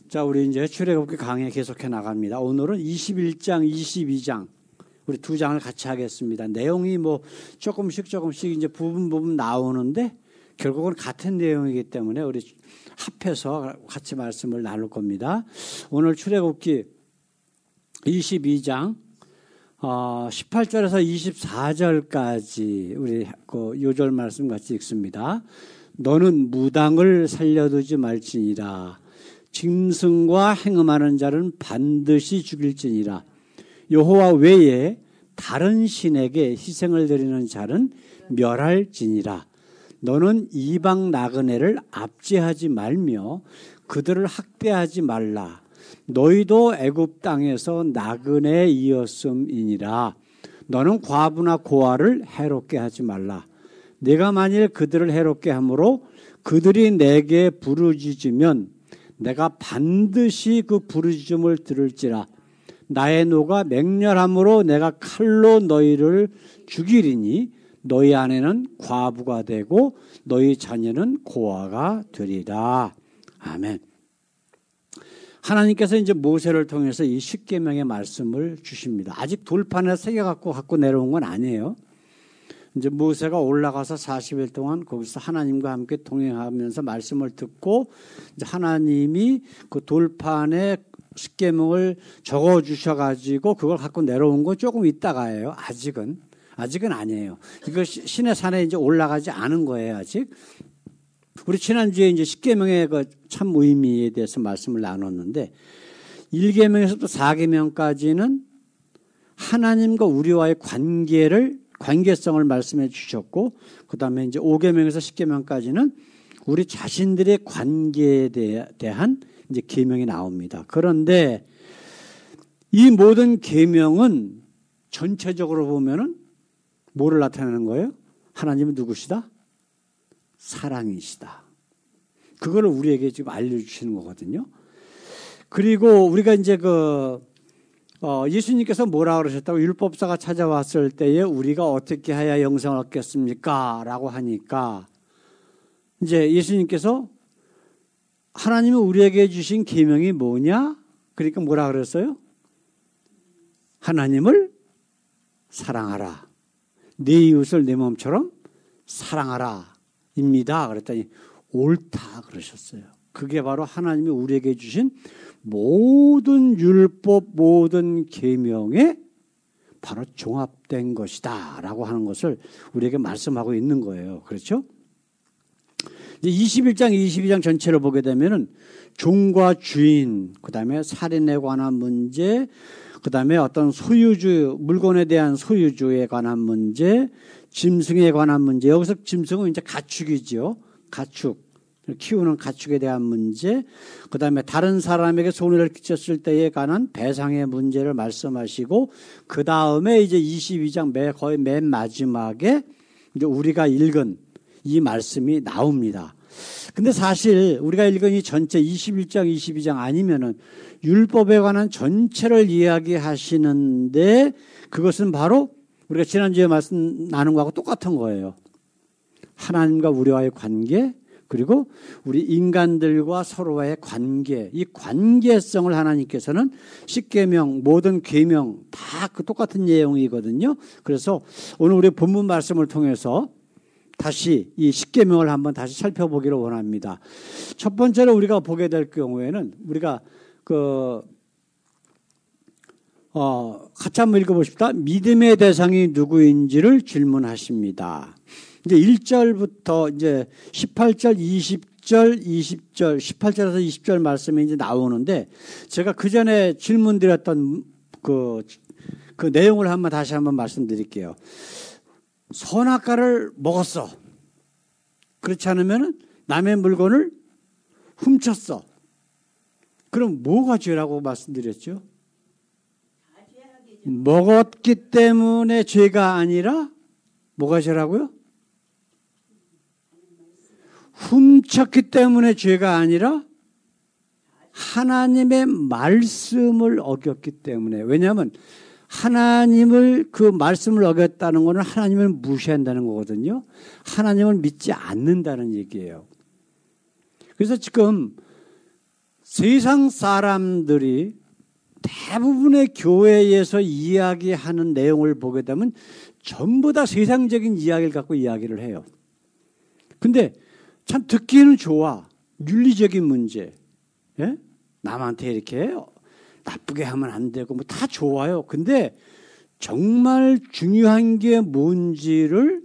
자, 우리 이제 출애굽기 강의 계속해 나갑니다. 오늘은 21장, 22장 우리 두 장을 같이 하겠습니다. 내용이 뭐 조금씩 이제 부분 나오는데 결국은 같은 내용이기 때문에 우리 합해서 같이 말씀을 나눌 겁니다. 오늘 출애굽기 22장 18절에서 24절까지 우리 그 요절 말씀 같이 읽습니다. 너는 무당을 살려두지 말지니라. 짐승과 행음하는 자는 반드시 죽일지니라. 여호와 외에 다른 신에게 희생을 드리는 자는 멸할지니라. 너는 이방 나그네를 압제하지 말며 그들을 학대하지 말라. 너희도 애굽 땅에서 나그네이었음이니라. 너는 과부나 고아를 해롭게 하지 말라. 내가 만일 그들을 해롭게 함으로 그들이 내게 부르짖으면 내가 반드시 그 부르짖음을 들을지라. 나의 노가 맹렬함으로 내가 칼로 너희를 죽이리니 너희 아내는 과부가 되고 너희 자녀는 고아가 되리라. 아멘. 하나님께서 이제 모세를 통해서 이 십계명의 말씀을 주십니다. 아직 돌판에 새겨갖고 내려온 건 아니에요. 이제 모세가 올라가서 40일 동안 거기서 하나님과 함께 동행하면서 말씀을 듣고 이제 하나님이 그 돌판에 십계명을 적어 주셔가지고 그걸 갖고 내려온 거 조금 있다가예요. 아직은 아니에요. 이거 신의 산에 이제 올라가지 않은 거예요. 아직. 우리 지난주에 이제 십계명의 그 참 의미에 대해서 말씀을 나눴는데 1계명에서부터 4계명까지는 하나님과 우리와의 관계성을 말씀해 주셨고, 그 다음에 이제 5계명에서 10계명까지는 우리 자신들의 관계에 대한 이제 계명이 나옵니다. 그런데 이 모든 계명은 전체적으로 보면은 뭐를 나타내는 거예요? 하나님은 누구시다? 사랑이시다. 그거를 우리에게 지금 알려주시는 거거든요. 그리고 우리가 이제 예수님께서 뭐라 그러셨다고? 율법사가 찾아왔을 때에 우리가 어떻게 해야 영생을 얻겠습니까? 라고 하니까 이제 예수님께서 하나님이 우리에게 주신 계명이 뭐냐? 그러니까 뭐라 그랬어요? 하나님을 사랑하라. 내 이웃을 내 몸처럼 사랑하라. 입니다. 그랬더니 옳다 그러셨어요. 그게 바로 하나님이 우리에게 주신 모든 율법, 모든 계명에 바로 종합된 것이다 라고 하는 것을 우리에게 말씀하고 있는 거예요. 그렇죠? 이제 21장, 22장 전체를 보게 되면은 종과 주인, 그 다음에 살인에 관한 문제, 그 다음에 어떤 소유주, 물건에 대한 소유주에 관한 문제, 짐승에 관한 문제. 여기서 짐승은 이제 가축이죠. 가축. 키우는 가축에 대한 문제, 그 다음에 다른 사람에게 손해를 끼쳤을 때에 관한 배상의 문제를 말씀하시고, 그 다음에 이제 22장 거의 맨 마지막에 이제 우리가 읽은 이 말씀이 나옵니다. 근데 사실 우리가 읽은 이 전체 21장, 22장 아니면은 율법에 관한 전체를 이야기하시는데 그것은 바로 우리가 지난주에 말씀 나눈 거하고 똑같은 거예요. 하나님과 우리와의 관계, 그리고 우리 인간들과 서로의 관계, 이 관계성을 하나님께서는 십계명, 모든 계명 다 그 똑같은 내용이거든요. 그래서 오늘 우리 본문 말씀을 통해서 다시 이 십계명을 한번 다시 살펴보기를 원합니다. 첫 번째로 우리가 보게 될 경우에는 우리가 같이 한번 읽어보십시다. 믿음의 대상이 누구인지를 질문하십니다. 이제 1절부터 이제 18절, 20절, 18절에서 20절 말씀이 이제 나오는데 제가 그 전에 질문 드렸던 그 내용을 다시 한번 말씀드릴게요. 선악과를 먹었어. 그렇지 않으면 남의 물건을 훔쳤어. 그럼 뭐가 죄라고 말씀드렸죠? 먹었기 때문에 죄가 아니라 뭐가 죄라고요? 훔쳤기 때문에 죄가 아니라 하나님의 말씀을 어겼기 때문에. 왜냐하면 하나님을 그 말씀을 어겼다는 것은 하나님을 무시한다는 거거든요. 하나님을 믿지 않는다는 얘기예요. 그래서 지금 세상 사람들이 대부분의 교회에서 이야기하는 내용을 보게 되면 전부 다 세상적인 이야기를 갖고 이야기를 해요. 근데 참 듣기는 좋아. 윤리적인 문제. 예? 남한테 이렇게 나쁘게 하면 안 되고 뭐 다 좋아요. 근데 정말 중요한 게 뭔지를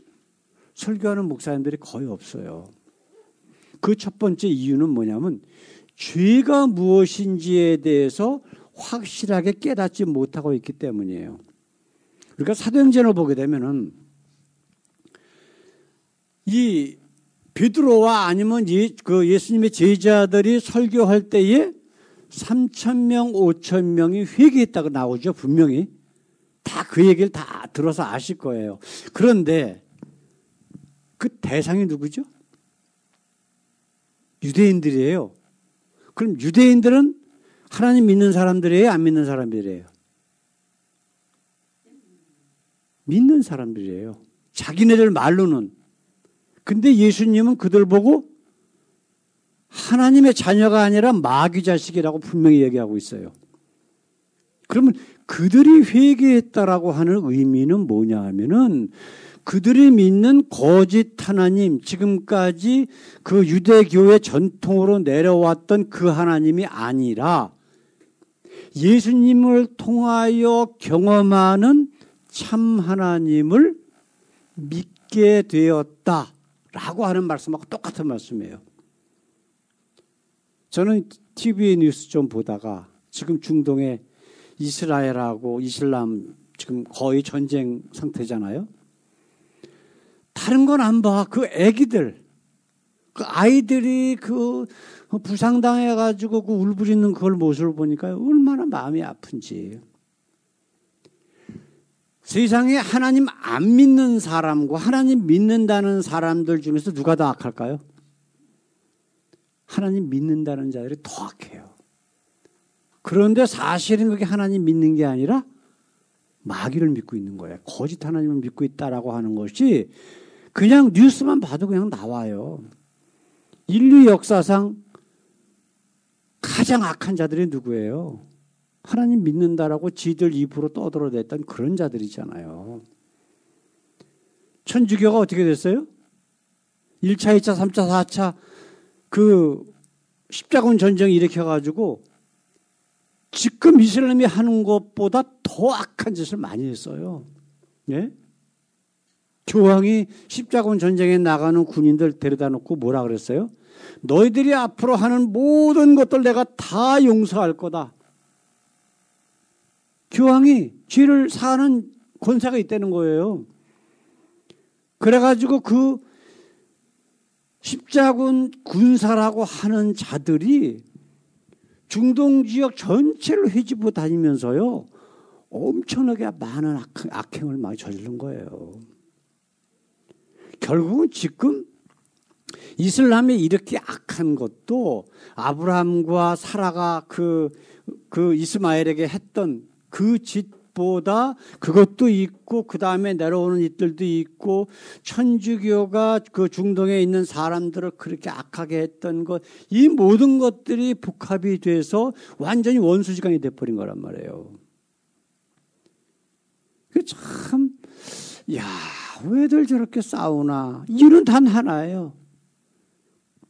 설교하는 목사님들이 거의 없어요. 그 첫 번째 이유는 뭐냐면 죄가 무엇인지에 대해서 확실하게 깨닫지 못하고 있기 때문이에요. 그러니까 사도행전을 보게 되면은 이 베드로와 아니면 예수님의 제자들이 설교할 때에 3,000명, 5,000명이 회개했다고 나오죠. 분명히. 다 그 얘기를 다 들어서 아실 거예요. 그런데 그 대상이 누구죠? 유대인들이에요. 그럼 유대인들은 하나님 믿는 사람들이에요? 안 믿는 사람들이에요? 믿는 사람들이에요. 자기네들 말로는. 근데 예수님은 그들 보고 하나님의 자녀가 아니라 마귀 자식이라고 분명히 얘기하고 있어요. 그러면 그들이 회개했다라고 하는 의미는 뭐냐 하면은 그들이 믿는 거짓 하나님, 지금까지 그 유대교의 전통으로 내려왔던 그 하나님이 아니라 예수님을 통하여 경험하는 참 하나님을 믿게 되었다라고 하는 말씀하고 똑같은 말씀이에요. 저는 TV에 뉴스 좀 보다가 지금 중동에 이스라엘하고 이슬람 지금 거의 전쟁 상태잖아요. 다른 건 안 봐. 그 애기들, 그 아이들이 그 부상당해가지고 그 울부짖는 그걸 모습을 보니까 얼마나 마음이 아픈지. 세상에 하나님 안 믿는 사람과 하나님 믿는다는 사람들 중에서 누가 더 악할까요? 하나님 믿는다는 자들이 더 악해요. 그런데 사실은 그게 하나님 믿는 게 아니라 마귀를 믿고 있는 거예요. 거짓 하나님을 믿고 있다라고 하는 것이 그냥 뉴스만 봐도 그냥 나와요. 인류 역사상 가장 악한 자들이 누구예요? 하나님 믿는다라고 지들 입으로 떠들어댔던 그런 자들이잖아요. 천주교가 어떻게 됐어요? 1차, 2차, 3차, 4차 그 십자군 전쟁 일으켜가지고 지금 이슬람이 하는 것보다 더 악한 짓을 많이 했어요. 예? 교황이 십자군 전쟁에 나가는 군인들 데려다 놓고 뭐라 그랬어요? 너희들이 앞으로 하는 모든 것들 내가 다 용서할 거다. 교황이 죄를 사하는 권세가 있다는 거예요. 그래가지고 그 십자군 군사라고 하는 자들이 중동 지역 전체를 회집고 다니면서요. 엄청나게 많은 악행을 많이 저지른 거예요. 결국은 지금 이슬람이 이렇게 악한 것도 아브라함과 사라가 그 이스마엘에게 했던 그 짓보다 그것도 있고 그 다음에 내려오는 이들도 있고 천주교가 그 중동에 있는 사람들을 그렇게 악하게 했던 것 이 모든 것들이 복합이 돼서 완전히 원수지간이 돼버린 거란 말이에요. 그 참 야 왜들 저렇게 싸우나 이유는 단 하나예요.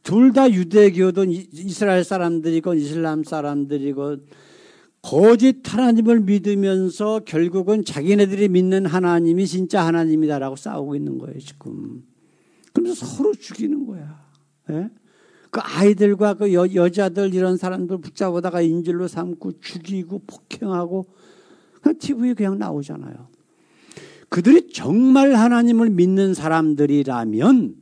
둘 다 유대교든 이스라엘 사람들이건 이슬람 사람들이건 거짓 하나님을 믿으면서 결국은 자기네들이 믿는 하나님이 진짜 하나님이다라고 싸우고 있는 거예요 지금. 그러면서 서로 죽이는 거야. 예? 그 아이들과 그 여자들 이런 사람들 붙잡아다가 인질로 삼고 죽이고 폭행하고 그냥 TV에 그냥 나오잖아요. 그들이 정말 하나님을 믿는 사람들이라면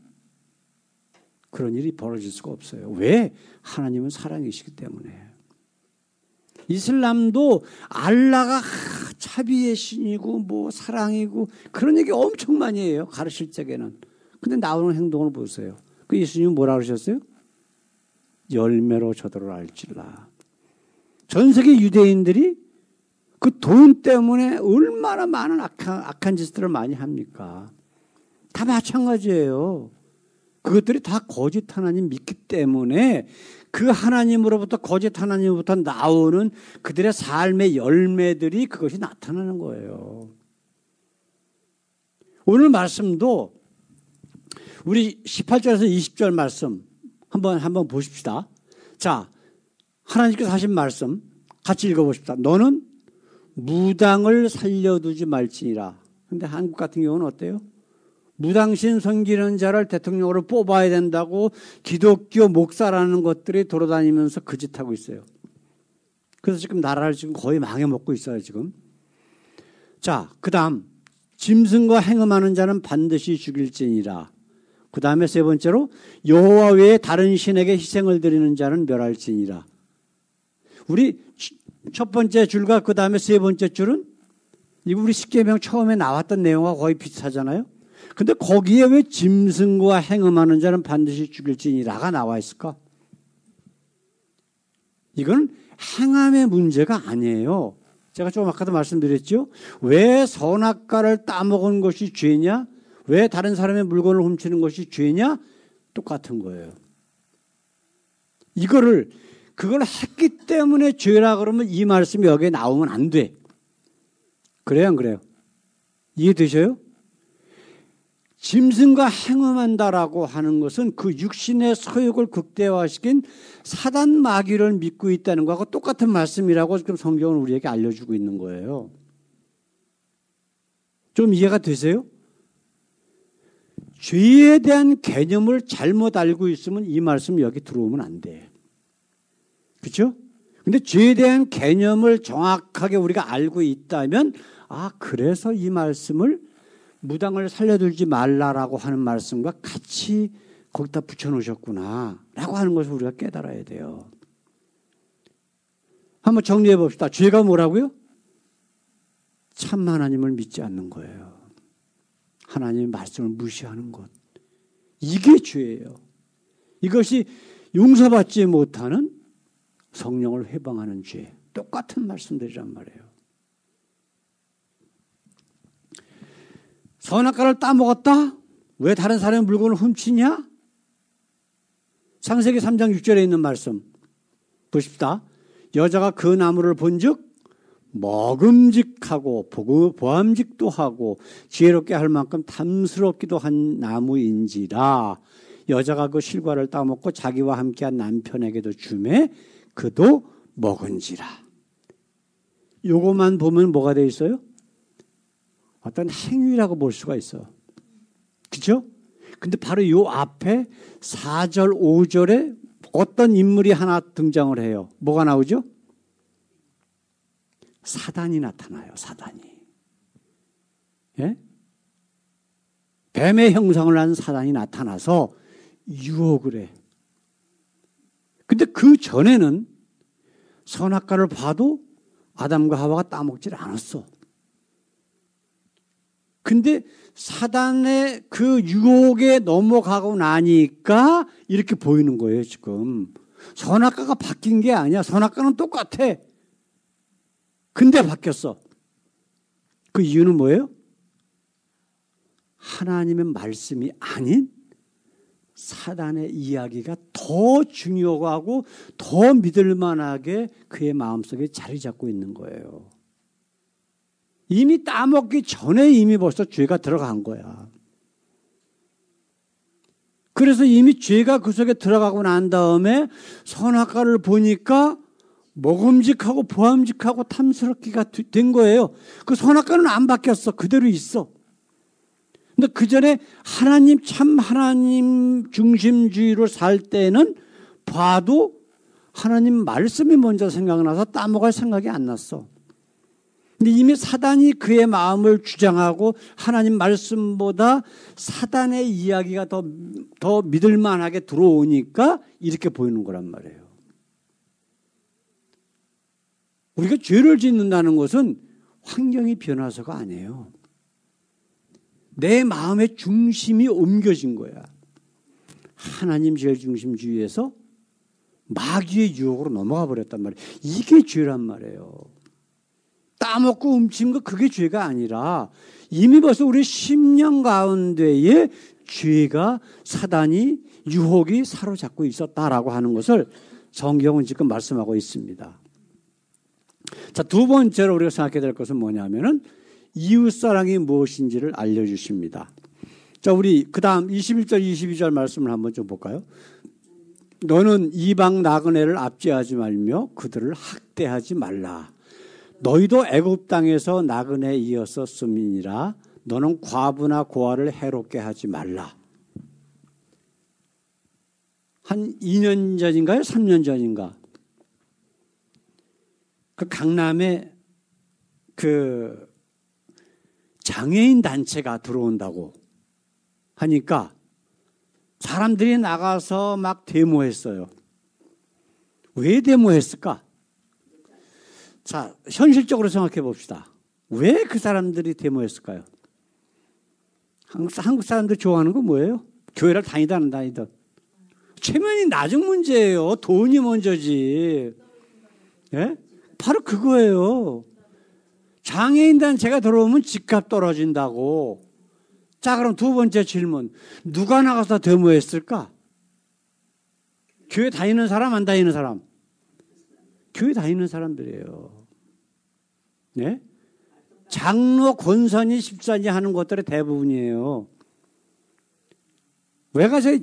그런 일이 벌어질 수가 없어요. 왜? 하나님은 사랑이시기 때문에. 이슬람도 알라가 자비의 신이고 뭐 사랑이고 그런 얘기 엄청 많이 해요. 가르칠 적에는. 근데 나오는 행동을 보세요. 그 예수님은 뭐라 그러셨어요? 열매로 저더러 알지라. 전 세계 유대인들이 그 돈 때문에 얼마나 많은 악한 짓들을 많이 합니까? 다 마찬가지예요. 그것들이 다 거짓 하나님 믿기 때문에 그 하나님으로부터 거짓 하나님으로부터 나오는 그들의 삶의 열매들이 그것이 나타나는 거예요. 오늘 말씀도 우리 18절에서 20절 말씀 한번 보십시다. 자, 하나님께서 하신 말씀 같이 읽어보십시다. 너는 무당을 살려두지 말지니라. 근데 한국 같은 경우는 어때요? 무당신 섬기는 자를 대통령으로 뽑아야 된다고 기독교 목사라는 것들이 돌아다니면서 그 짓 하고 있어요. 그래서 지금 나라를 지금 거의 망해먹고 있어요, 지금. 자, 그 다음. 짐승과 행음하는 자는 반드시 죽일지니라. 그 다음에 세 번째로 여호와 외에 다른 신에게 희생을 드리는 자는 멸할지니라. 우리 첫 번째 줄과 그 다음에 세 번째 줄은 이거 우리 십계명 처음에 나왔던 내용과 거의 비슷하잖아요. 근데 거기에 왜 짐승과 행음하는 자는 반드시 죽일지니라가 나와 있을까? 이건 행함의 문제가 아니에요. 제가 조금 아까도 말씀드렸죠. 왜 선악과를 따먹은 것이 죄냐? 왜 다른 사람의 물건을 훔치는 것이 죄냐? 똑같은 거예요. 그걸 했기 때문에 죄라 그러면 이 말씀이 여기에 나오면 안 돼. 그래요, 안 그래요? 이해되셔요? 짐승과 행음한다라고 하는 것은 그 육신의 소욕을 극대화시킨 사단 마귀를 믿고 있다는 것과 똑같은 말씀이라고 지금 성경은 우리에게 알려주고 있는 거예요. 좀 이해가 되세요? 죄에 대한 개념을 잘못 알고 있으면 이 말씀 여기 들어오면 안 돼. 그렇죠? 근데 죄에 대한 개념을 정확하게 우리가 알고 있다면 그래서 이 말씀을 무당을 살려두지 말라라고 하는 말씀과 같이 거기다 붙여놓으셨구나 라고 하는 것을 우리가 깨달아야 돼요. 한번 정리해 봅시다. 죄가 뭐라고요? 참 하나님을 믿지 않는 거예요. 하나님의 말씀을 무시하는 것. 이게 죄예요. 이것이 용서받지 못하는 성령을 회방하는 죄. 똑같은 말씀들이란 말이에요. 선악과를 따먹었다? 왜 다른 사람의 물건을 훔치냐? 창세기 3장 6절에 있는 말씀 보십시다. 여자가 그 나무를 본즉 먹음직하고 보암직도 하고 지혜롭게 할 만큼 탐스럽기도 한 나무인지라. 여자가 그 실과를 따먹고 자기와 함께한 남편에게도 주매 그도 먹은지라. 요것만 보면 뭐가 되어 있어요? 어떤 행위라고 볼 수가 있어. 그렇죠? 근데 바로 요 앞에 4절, 5절에 어떤 인물이 하나 등장을 해요. 뭐가 나오죠? 사단이 나타나요. 사단이. 예? 뱀의 형상을 한 사단이 나타나서 유혹을 해. 근데 그 전에는 선악과를 봐도 아담과 하와가 따먹질 않았어. 근데 사단의 그 유혹에 넘어가고 나니까 이렇게 보이는 거예요, 지금. 선악과가 바뀐 게 아니야. 선악과는 똑같아. 근데 바뀌었어. 그 이유는 뭐예요? 하나님의 말씀이 아닌 사단의 이야기가 더 중요하고 더 믿을 만하게 그의 마음속에 자리 잡고 있는 거예요. 이미 따먹기 전에 이미 벌써 죄가 들어간 거야. 그래서 이미 죄가 그 속에 들어가고 난 다음에 선악과를 보니까 먹음직하고 보암직하고 탐스럽기가 된 거예요. 그 선악과는 안 바뀌었어. 그대로 있어. 근데 그 전에 참 하나님 중심주의로 살 때는 봐도 하나님 말씀이 먼저 생각나서 따먹을 생각이 안 났어. 근데 이미 사단이 그의 마음을 주장하고 하나님 말씀보다 사단의 이야기가 더 믿을 만하게 들어오니까 이렇게 보이는 거란 말이에요. 우리가 죄를 짓는다는 것은 환경이 변화서가 아니에요. 내 마음의 중심이 옮겨진 거야. 하나님 제일 중심주의에서 마귀의 유혹으로 넘어가 버렸단 말이에요. 이게 죄란 말이에요. 따먹고 훔친 거 그게 죄가 아니라 이미 벌써 우리 심령 가운데에 죄가 사단이 유혹이 사로잡고 있었다라고 하는 것을 성경은 지금 말씀하고 있습니다. 자, 두 번째로 우리가 생각해야 될 것은 뭐냐면은 이웃사랑이 무엇인지를 알려주십니다. 자, 우리 그 다음 21절 22절 말씀을 한번 좀 볼까요? 너는 이방 나그네를 압제하지 말며 그들을 학대하지 말라. 너희도 애굽 땅에서 나그네 이었었음이니라. 너는 과부나 고아를 해롭게 하지 말라. 한 2년 전인가요? 3년 전인가? 그 강남에 그 장애인 단체가 들어온다고 하니까 사람들이 나가서 막 데모했어요. 왜 데모했을까? 자, 현실적으로 생각해 봅시다. 왜 그 사람들이 데모했을까요? 한국 사람들 좋아하는 거 뭐예요? 교회를 다니다 안 다니든. 체면이 낮은 문제예요. 돈이 먼저지. 예? 바로 그거예요. 장애인 단체가 들어오면 집값 떨어진다고. 자, 그럼 두 번째 질문. 누가 나가서 데모했을까? 교회 다니는 사람, 안 다니는 사람? 교회 다니는 사람들이에요. 네? 장로, 권선이, 집사니 하는 것들의 대부분이에요.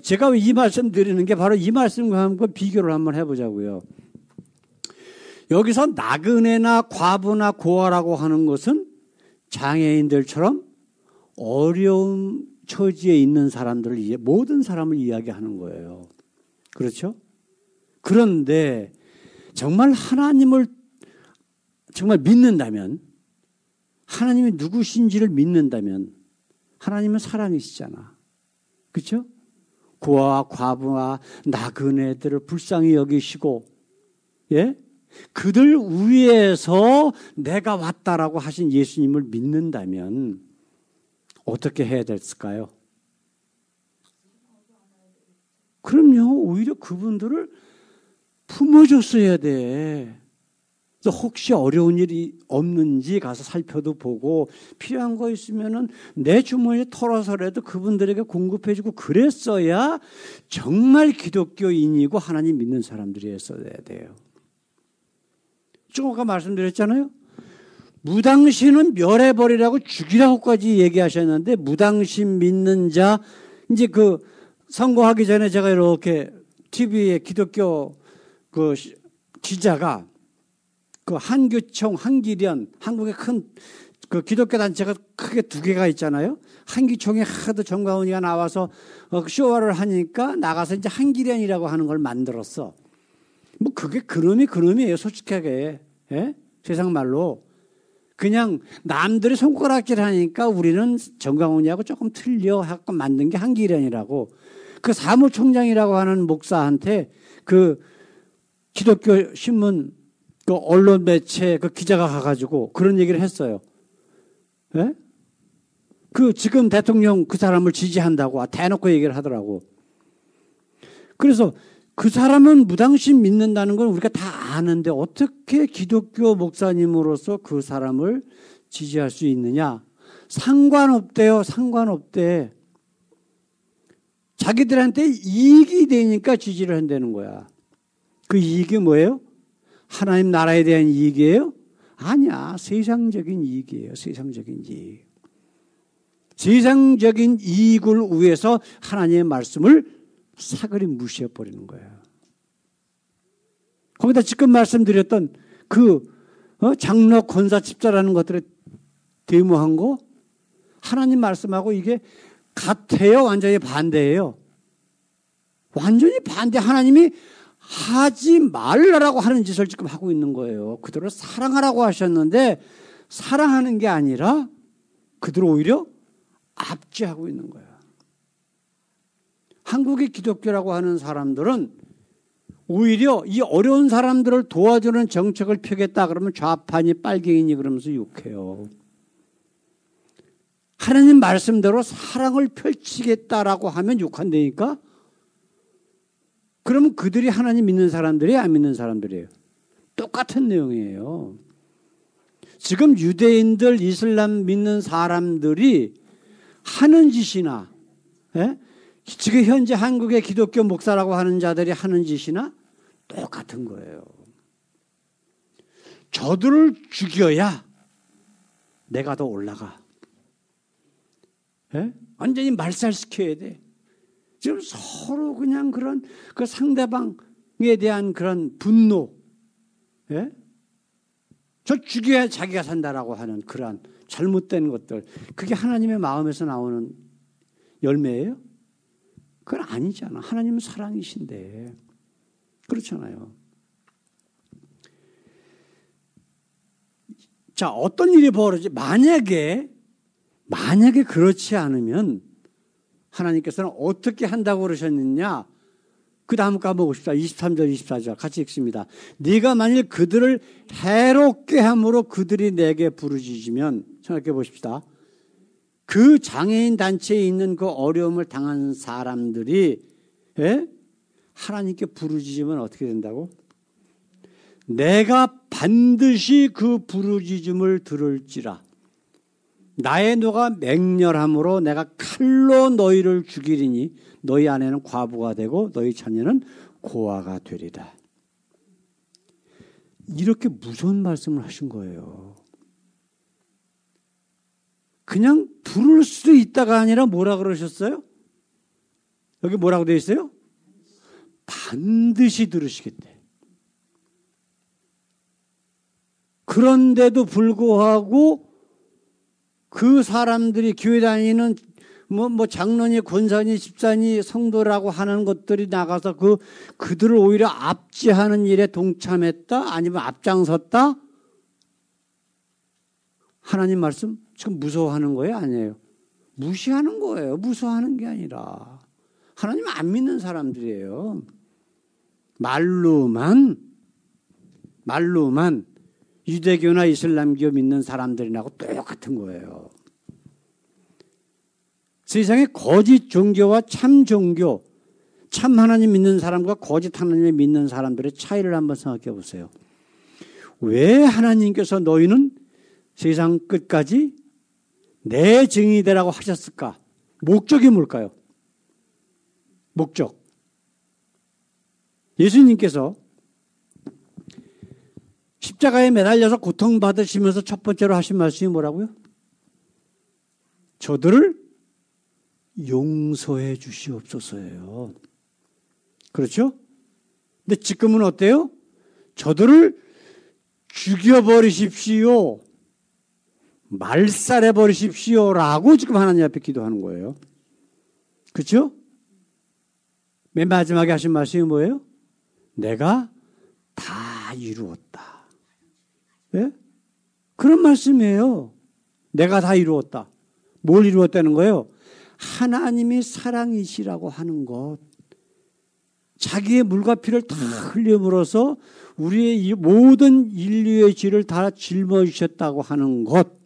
제가 이 말씀 드리는 게 바로 이 말씀과 한번 비교를 한번 해보자고요. 여기서 나그네나 과부나 고아라고 하는 것은 장애인들처럼 어려운 처지에 있는 사람들을 모든 사람을 이야기하는 거예요. 그렇죠? 그런데 정말 하나님을 정말 믿는다면, 하나님이 누구신지를 믿는다면 하나님은 사랑이시잖아. 그렇죠? 고아와 과부와 나그네들을 불쌍히 여기시고, 예? 그들 위해서 내가 왔다라고 하신 예수님을 믿는다면 어떻게 해야 됐을까요? 그럼요. 오히려 그분들을 품어줬어야 돼. 그래서 혹시 어려운 일이 없는지 가서 살펴도 보고 필요한 거 있으면은 내 주머니에 털어서라도 그분들에게 공급해주고 그랬어야 정말 기독교인이고 하나님 믿는 사람들이었어야 돼요. 좀 아까 말씀드렸잖아요. 무당신은 멸해버리라고 죽이라고까지 얘기하셨는데 무당신 믿는 자 이제 그 선거하기 전에 제가 이렇게 TV에 기독교 그 기자가 그 한교총, 한기련, 한국의 큰 그 기독교 단체가 크게 두 개가 있잖아요. 한기총에 하도 정가은이가 나와서 쇼를 하니까 나가서 이제 한기련이라고 하는 걸 만들었어. 뭐 그게 그놈이에요, 솔직하게. 예? 세상 말로. 그냥 남들이 손가락질 하니까 우리는 정강훈이하고 조금 틀려 하고 만든 게 한기련이라고. 그 사무총장이라고 하는 목사한테 그 기독교 신문 그 언론 매체 그 기자가 가가지고 그런 얘기를 했어요. 예? 그 지금 대통령 그 사람을 지지한다고 대놓고 얘기를 하더라고. 그래서 그 사람은 무당신 믿는다는 건 우리가 다 아는데 어떻게 기독교 목사님으로서 그 사람을 지지할 수 있느냐? 상관없대요. 상관없대. 자기들한테 이익이 되니까 지지를 한다는 거야. 그 이익이 뭐예요? 하나님 나라에 대한 이익이에요? 아니야. 세상적인 이익이에요. 세상적인 이익. 세상적인 이익을 위해서 하나님의 말씀을 사그리 무시해버리는 거예요. 거기다 지금 말씀드렸던 그 장로 권사 집사라는 것들에 데모한 거 하나님 말씀하고 이게 같아요? 완전히 반대예요? 완전히 반대. 하나님이 하지 말라라고 하는 짓을 지금 하고 있는 거예요. 그들을 사랑하라고 하셨는데 사랑하는 게 아니라 그들을 오히려 압제하고 있는 거예요. 한국의 기독교라고 하는 사람들은 오히려 이 어려운 사람들을 도와주는 정책을 펴겠다 그러면 좌판이 빨갱이니 그러면서 욕해요. 하나님 말씀대로 사랑을 펼치겠다라고 하면 욕한다니까? 그러면 그들이 하나님 믿는 사람들이에요? 안 믿는 사람들이에요? 똑같은 내용이에요. 지금 유대인들, 이슬람 믿는 사람들이 하는 짓이나 예? 지금 현재 한국의 기독교 목사라고 하는 자들이 하는 짓이나 똑같은 거예요. 저들을 죽여야 내가 더 올라가. 예? 완전히 말살시켜야 돼. 지금 서로 그냥 그런 그 상대방에 대한 그런 분노, 예? 저 죽여야 자기가 산다라고 하는 그러한 잘못된 것들, 그게 하나님의 마음에서 나오는 열매예요? 그건 아니잖아. 하나님은 사랑이신데. 그렇잖아요. 자, 어떤 일이 벌어지? 만약에 그렇지 않으면 하나님께서는 어떻게 한다고 그러셨느냐? 그 다음 까보고 싶다. 23절, 24절 같이 읽습니다. 네가 만일 그들을 해롭게 함으로 그들이 내게 부르짖으면, 생각해 보십시다. 그 장애인 단체에 있는 그 어려움을 당한 사람들이 하나님께 부르짖으면 어떻게 된다고? 내가 반드시 그 부르짖음을 들을지라. 나의 노가 맹렬함으로 내가 칼로 너희를 죽이리니 너희 아내는 과부가 되고 너희 자녀는 고아가 되리라. 이렇게 무서운 말씀을 하신 거예요. 그냥 부를 수도 있다가 아니라 뭐라 그러셨어요? 여기 뭐라고 되어 있어요? 반드시 들으시겠대. 그런데도 불구하고 그 사람들이 교회 다니는 장로니 권사니 집사니 성도라고 하는 것들이 나가서 그들을 오히려 압제하는 일에 동참했다? 아니면 앞장섰다? 하나님 말씀 지금 무서워하는 거예요? 아니에요? 무시하는 거예요. 무서워하는 게 아니라. 하나님 안 믿는 사람들이에요. 말로만 유대교나 이슬람교 믿는 사람들이라고 똑같은 거예요. 세상에 거짓 종교와 참 종교, 참 하나님 믿는 사람과 거짓 하나님을 믿는 사람들의 차이를 한번 생각해 보세요. 왜 하나님께서 너희는 세상 끝까지 내 증인이 되라고 하셨을까? 목적이 뭘까요? 목적. 예수님께서 십자가에 매달려서 고통받으시면서 첫 번째로 하신 말씀이 뭐라고요? 저들을 용서해 주시옵소서예요. 그렇죠? 근데 지금은 어때요? 저들을 죽여버리십시오. 말살해 버리십시오라고 지금 하나님 앞에 기도하는 거예요. 그렇죠? 맨 마지막에 하신 말씀이 뭐예요? 내가 다 이루었다. 네? 그런 말씀이에요. 내가 다 이루었다. 뭘 이루었다는 거예요? 하나님이 사랑이시라고 하는 것. 자기의 물과 피를 다 흘림으로써 우리의 이 모든 인류의 죄를 다 짊어지셨다고 하는 것.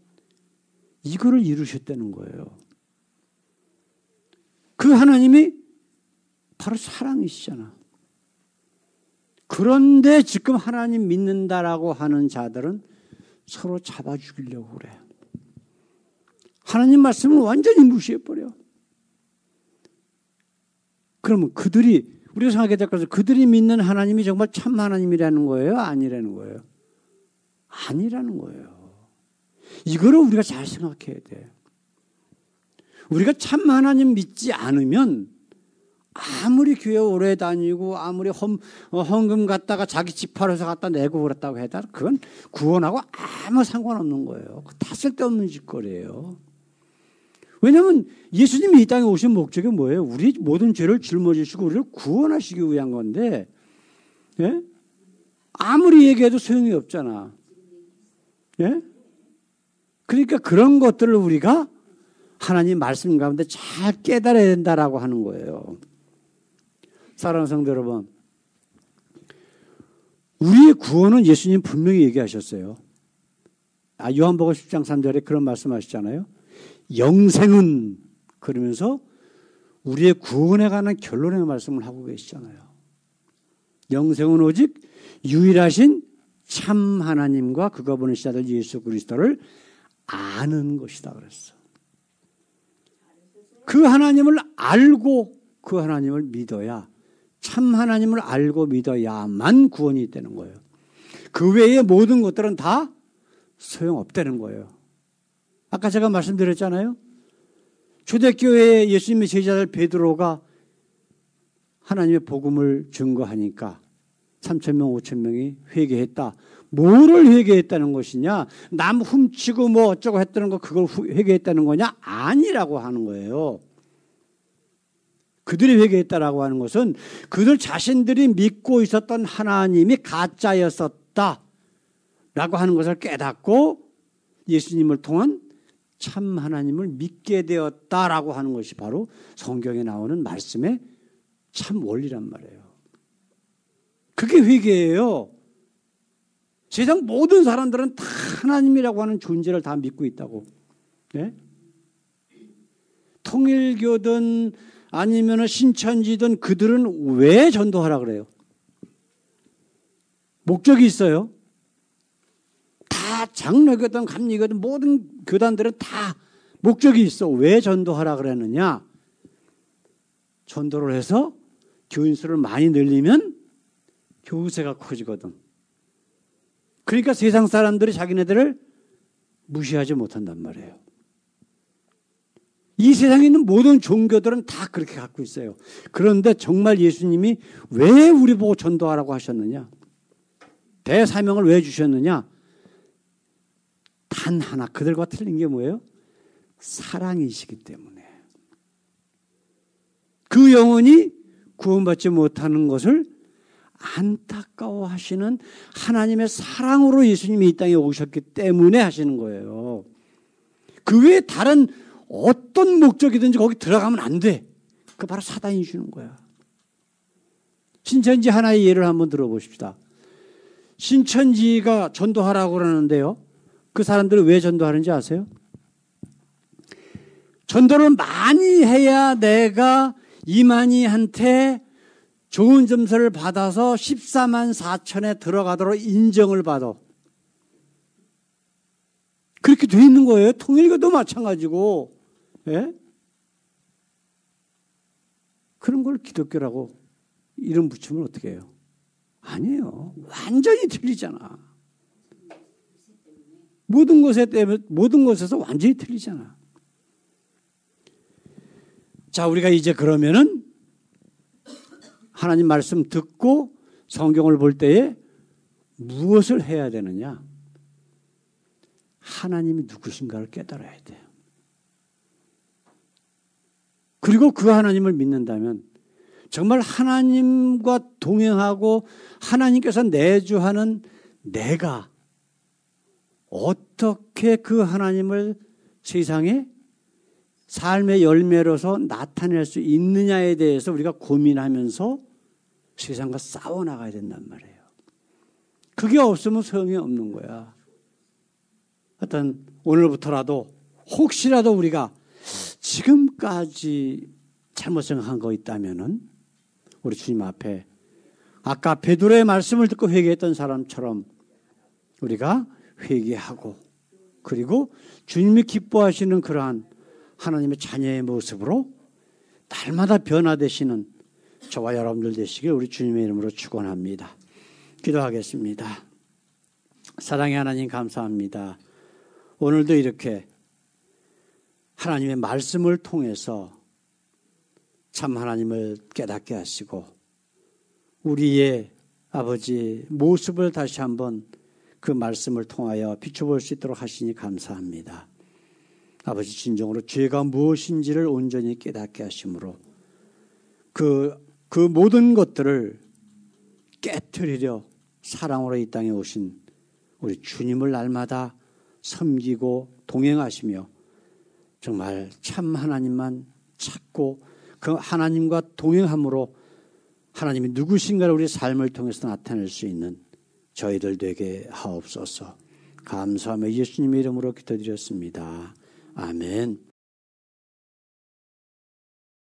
이거를 이루셨다는 거예요. 그 하나님이 바로 사랑이시잖아. 그런데 지금 하나님 믿는다라고 하는 자들은 서로 잡아 죽이려고 그래. 하나님 말씀을 완전히 무시해버려. 그러면 우리가 생각해야 될 것은 그들이 믿는 하나님이 정말 참 하나님이라는 거예요? 아니라는 거예요? 아니라는 거예요. 이거를 우리가 잘 생각해야 돼. 우리가 참 하나님 믿지 않으면 아무리 교회 오래 다니고 아무리 헌금 갖다가 자기 집 팔아서 갖다 내고 그랬다고 해도 그건 구원하고 아무 상관없는 거예요. 다 쓸데없는 짓거리예요. 왜냐하면 예수님이 이 땅에 오신 목적이 뭐예요? 우리 모든 죄를 짊어지시고 우리를 구원하시기 위한 건데, 예? 아무리 얘기해도 소용이 없잖아. 예? 그러니까 그런 것들을 우리가 하나님 말씀 가운데 잘 깨달아야 된다라고 하는 거예요. 사랑하는 성도 여러분, 우리의 구원은 예수님 분명히 얘기하셨어요. 요한복음 10장 3절에 그런 말씀하시잖아요. 영생은 그러면서 우리의 구원에 관한 결론의 말씀을 하고 계시잖아요. 영생은 오직 유일하신 참 하나님과 그가 보내신 아들 예수 그리스도를 아는 것이다 그랬어. 그 하나님을 알고 그 하나님을 믿어야, 참 하나님을 알고 믿어야만 구원이 되는 거예요. 그 외의 모든 것들은 다 소용없다는 거예요. 아까 제가 말씀드렸잖아요. 초대교회에 예수님의 제자들 베드로가 하나님의 복음을 증거하니까 3,000명, 5,000명이 회개했다. 뭐를 회개했다는 것이냐? 남 훔치고 뭐 어쩌고 했다는 거, 그걸 회개했다는 거냐? 아니라고 하는 거예요. 그들이 회개했다라고 하는 것은 그들 자신들이 믿고 있었던 하나님이 가짜였었다 라고 하는 것을 깨닫고 예수님을 통한 참 하나님을 믿게 되었다라고 하는 것이 바로 성경에 나오는 말씀의 참 원리란 말이에요. 그게 회개예요. 세상 모든 사람들은 다 하나님이라고 하는 존재를 다 믿고 있다고. 네? 통일교든 아니면 신천지든 그들은 왜 전도하라 그래요? 목적이 있어요. 다 장로교든 감리교든 모든 교단들은 다 목적이 있어. 왜 전도하라 그랬느냐? 전도를 해서 교인 수를 많이 늘리면 교우세가 커지거든. 그러니까 세상 사람들이 자기네들을 무시하지 못한단 말이에요. 이 세상에 있는 모든 종교들은 다 그렇게 갖고 있어요. 그런데 정말 예수님이 왜 우리 보고 전도하라고 하셨느냐? 대사명을 왜 주셨느냐? 단 하나, 그들과 틀린 게 뭐예요? 사랑이시기 때문에. 그 영혼이 구원받지 못하는 것을 안타까워하시는 하나님의 사랑으로 예수님이 이 땅에 오셨기 때문에 하시는 거예요. 그 외에 다른 어떤 목적이든지 거기 들어가면 안 돼. 그 바로 사단이 주는 거야. 신천지 하나의 예를 한번 들어보십시다. 신천지가 전도하라고 그러는데요. 그 사람들은 왜 전도하는지 아세요? 전도를 많이 해야 내가 이만희한테 좋은 점수를 받아서 14만 4천에 들어가도록 인정을 받아. 그렇게 돼 있는 거예요. 통일교도 마찬가지고. 예? 그런 걸 기독교라고 이름 붙이면 어떻게 해요? 아니에요. 완전히 틀리잖아. 모든 것에서 완전히 틀리잖아. 자, 우리가 이제 그러면은 하나님 말씀 듣고 성경을 볼 때에 무엇을 해야 되느냐? 하나님이 누구신가를 깨달아야 돼요. 그리고 그 하나님을 믿는다면 정말 하나님과 동행하고 하나님께서 내주하는 내가 어떻게 그 하나님을 세상에 삶의 열매로서 나타낼 수 있느냐에 대해서 우리가 고민하면서 세상과 싸워나가야 된단 말이에요. 그게 없으면 소용이 없는 거야. 하여튼 오늘부터라도 혹시라도 우리가 지금까지 잘못 생각한 거 있다면은 우리 주님 앞에 아까 베드로의 말씀을 듣고 회개했던 사람처럼 우리가 회개하고 그리고 주님이 기뻐하시는 그러한 하나님의 자녀의 모습으로 날마다 변화되시는 저와 여러분들 되시길 우리 주님의 이름으로 축원합니다. 기도하겠습니다. 사랑의 하나님 감사합니다. 오늘도 이렇게 하나님의 말씀을 통해서 참 하나님을 깨닫게 하시고 우리의 아버지 모습을 다시 한번 그 말씀을 통하여 비춰볼 수 있도록 하시니 감사합니다. 아버지 진정으로 죄가 무엇인지를 온전히 깨닫게 하심으로 그 모든 것들을 깨트리려 사랑으로 이 땅에 오신 우리 주님을 날마다 섬기고 동행하시며 정말 참 하나님만 찾고 그 하나님과 동행함으로 하나님이 누구신가를 우리 삶을 통해서 나타낼 수 있는 저희들 되게 하옵소서. 감사하며 예수님의 이름으로 기도드렸습니다. 아멘.